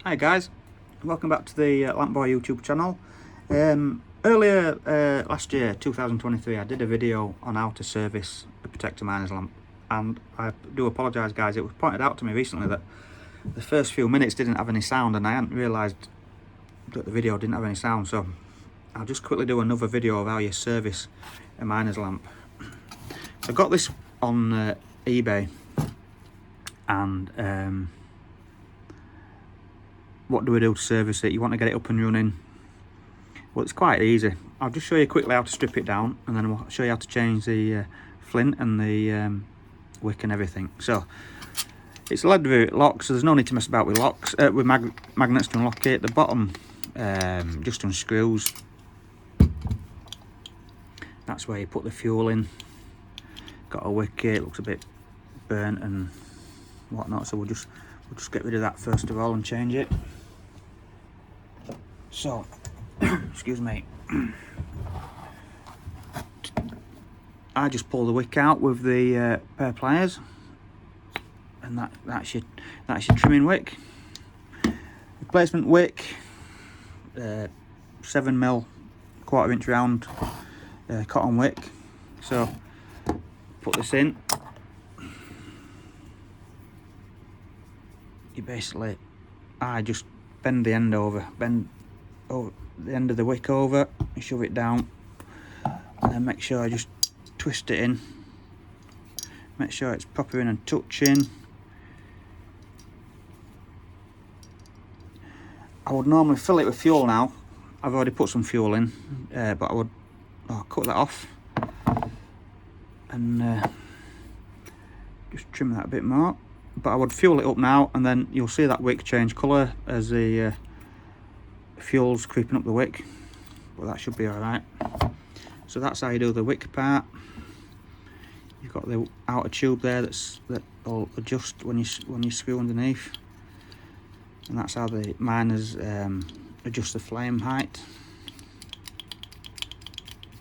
Hi guys, welcome back to the Lamp Boy YouTube channel. Earlier last year, 2023, I did a video on how to service a Protector Miner's lamp, and I do apologise guys, it was pointed out to me recently that the first few minutes didn't have any sound, and I hadn't realised that the video didn't have any sound, so I'll just quickly do another video of how you service a miner's lamp. So I got this on eBay, and what do we do to service it? You want to get it up and running. Well, it's quite easy. I'll just show you quickly how to strip it down, and then I'll show you how to change the flint and the wick and everything. So it's a lead lock, so there's no need to mess about with locks, with magnets to unlock it. The bottom just unscrews. That's where you put the fuel in. Got a wick here, it looks a bit burnt and whatnot, so we'll just get rid of that first of all and change it. So excuse me, I just pull the wick out with the pair of pliers, and that's your trimming wick. Replacement wick, 7mm 1/4 inch round cotton wick. So put this in. You basically, I just bend the end over, the end of the wick over, and shove it down, and then make sure I just twist it in, make sure it's proper in and touching. I would normally fill it with fuel now. I've already put some fuel in, but I'll cut that off and just trim that a bit more. But I would fuel it up now, and then you'll see that wick change colour as the fuel's creeping up the wick, but that should be alright. So that's how you do the wick part. You've got the outer tube there that'll adjust when you screw underneath, and that's how the miners adjust the flame height.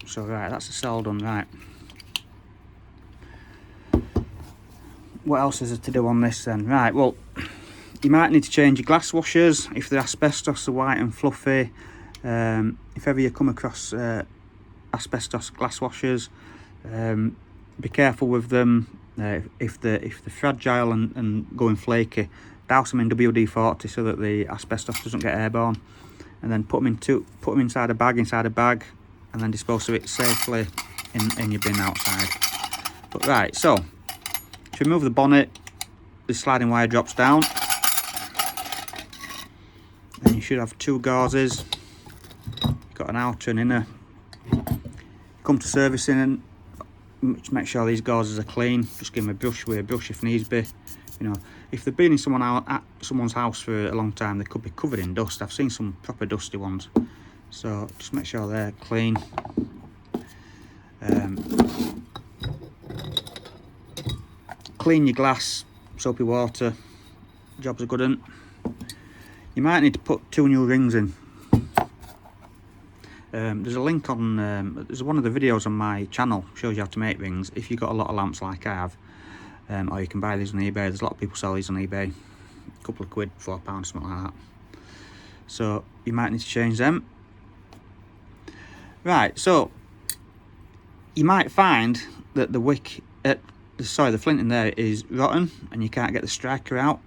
So right, that's the cell done. Right, what else is there to do on this then? Right, well, you might need to change your glass washers if they're asbestos, are white and fluffy. If ever you come across asbestos glass washers, be careful with them. If they're fragile and going flaky, douse them in WD-40 so that the asbestos doesn't get airborne, and then put them inside a bag, and then dispose of it safely in your bin outside. But right, so to remove the bonnet, the sliding wire drops down, and you should have two gauzes. You've got an outer and inner. Come to servicing and make sure these gauzes are clean. Just give them a brush with a brush if needs be. You know, if they've been in someone's house for a long time, they could be covered in dust. I've seen some proper dusty ones, so just make sure they're clean. Clean your glass, soapy water, job's a good one. You might need to put 2 new rings in. There's a link on, there's one of the videos on my channel, shows you how to make rings if you've got a lot of lamps like I have, or you can buy these on eBay. There's a lot of people sell these on eBay, a couple of quid, £4, something like that. So you might need to change them. Right, so you might find that the wick, the flint in there is rotten and you can't get the striker out.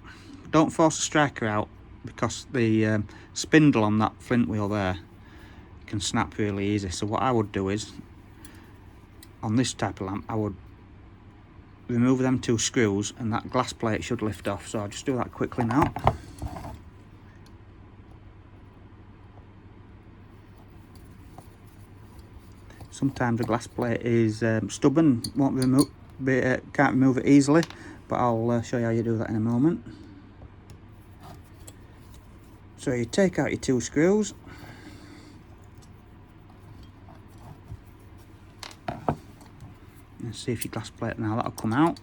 Don't force the striker out, because the spindle on that flint wheel there can snap really easy. So what I would do is, on this type of lamp, I would remove them 2 screws and that glass plate should lift off. So I'll just do that quickly now. Sometimes the glass plate is stubborn, can't remove it easily, but I'll show you how you do that in a moment. So you take out your 2 screws, and see if your glass plate, now that'll come out.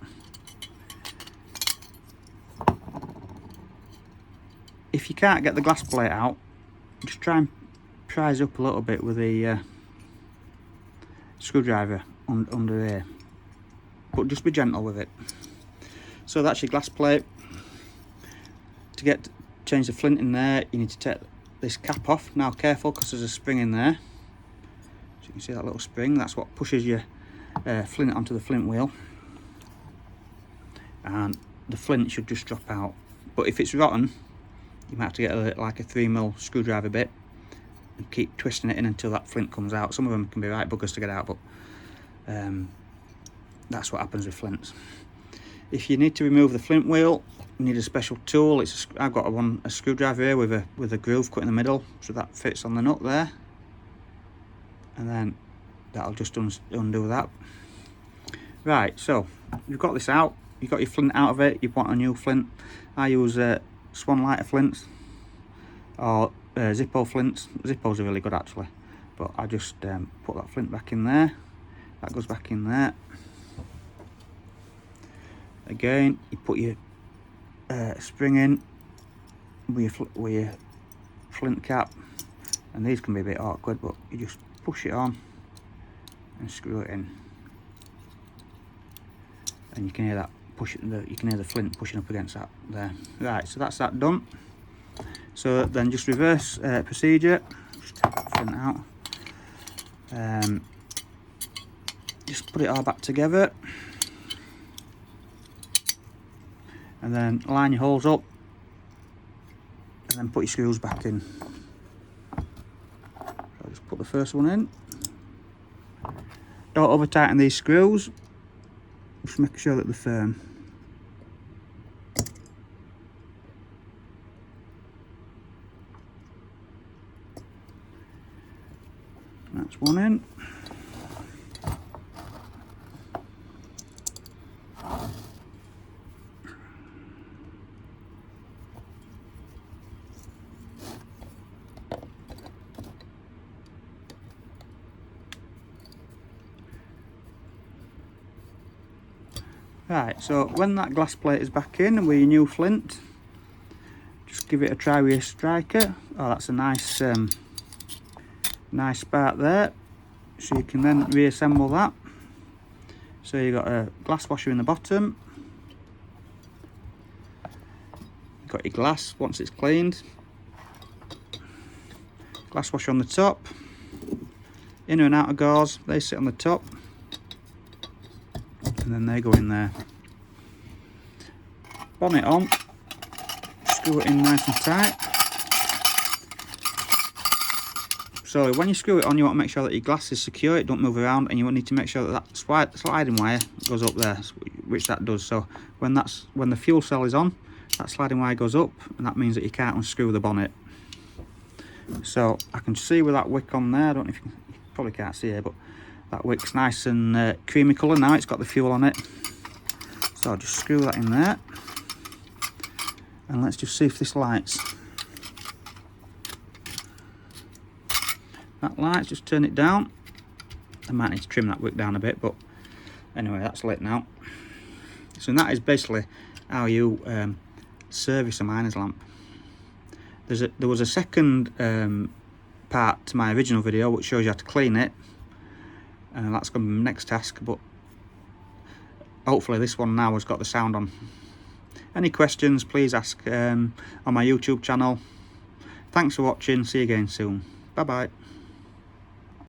If you can't get the glass plate out, just try and prise up a little bit with the screwdriver under here, but just be gentle with it. So that's your glass plate. To get change the flint in there, you need to take this cap off. Now careful, because there's a spring in there. So you can see that little spring, that's what pushes your flint onto the flint wheel. And the flint should just drop out. But if it's rotten, you might have to get like a 3mm screwdriver bit and keep twisting it in until that flint comes out. Some of them can be right buggers to get out, but that's what happens with flints. If you need to remove the flint wheel, you need a special tool. I've got a screwdriver here with a groove cut in the middle, so that fits on the nut there, and then that'll just undo that. Right, so you've got this out, you've got your flint out of it, you want a new flint. I use Swan lighter flints or Zippo flints. Zippos are really good actually, but I just put that flint back in there, that goes back in there. Again, you put your spring in with your flint cap, and these can be a bit awkward, but you just push it on and screw it in, and you can hear that you can hear the flint pushing up against that there. Right, so that's that done. So then just reverse procedure, just take that flint out, just put it all back together, and then line your holes up, and then put your screws back in. So just put the first one in. Don't over tighten these screws, just make sure that they're firm. That's one in. Right, so when that glass plate is back in with your new flint, just give it a try with your striker. Oh, that's a nice nice spark there. So you can then reassemble that. So you've got a glass washer in the bottom. You've got your glass once it's cleaned. Glass washer on the top. Inner and outer gauze, they sit on the top. And then they go in there. Bonnet on, screw it in nice and tight. So when you screw it on, you want to make sure that your glass is secure, it don't move around, and you need to make sure that that sliding wire goes up there, which that does. So when the fuel cell is on, that sliding wire goes up, and that means that you can't unscrew the bonnet. So I can see with that wick on there, I don't know if you probably can't see it, but that wick's nice and creamy colour now, it's got the fuel on it. So I'll just screw that in there, and let's just see if this lights. That lights, just turn it down. I might need to trim that wick down a bit, but anyway, that's lit now. So that is basically how you service a miner's lamp. There was a second part to my original video which shows you how to clean it, and that's going to be my next task, but hopefully this one now has got the sound on. Any questions, please ask on my YouTube channel. Thanks for watching, see you again soon. Bye bye.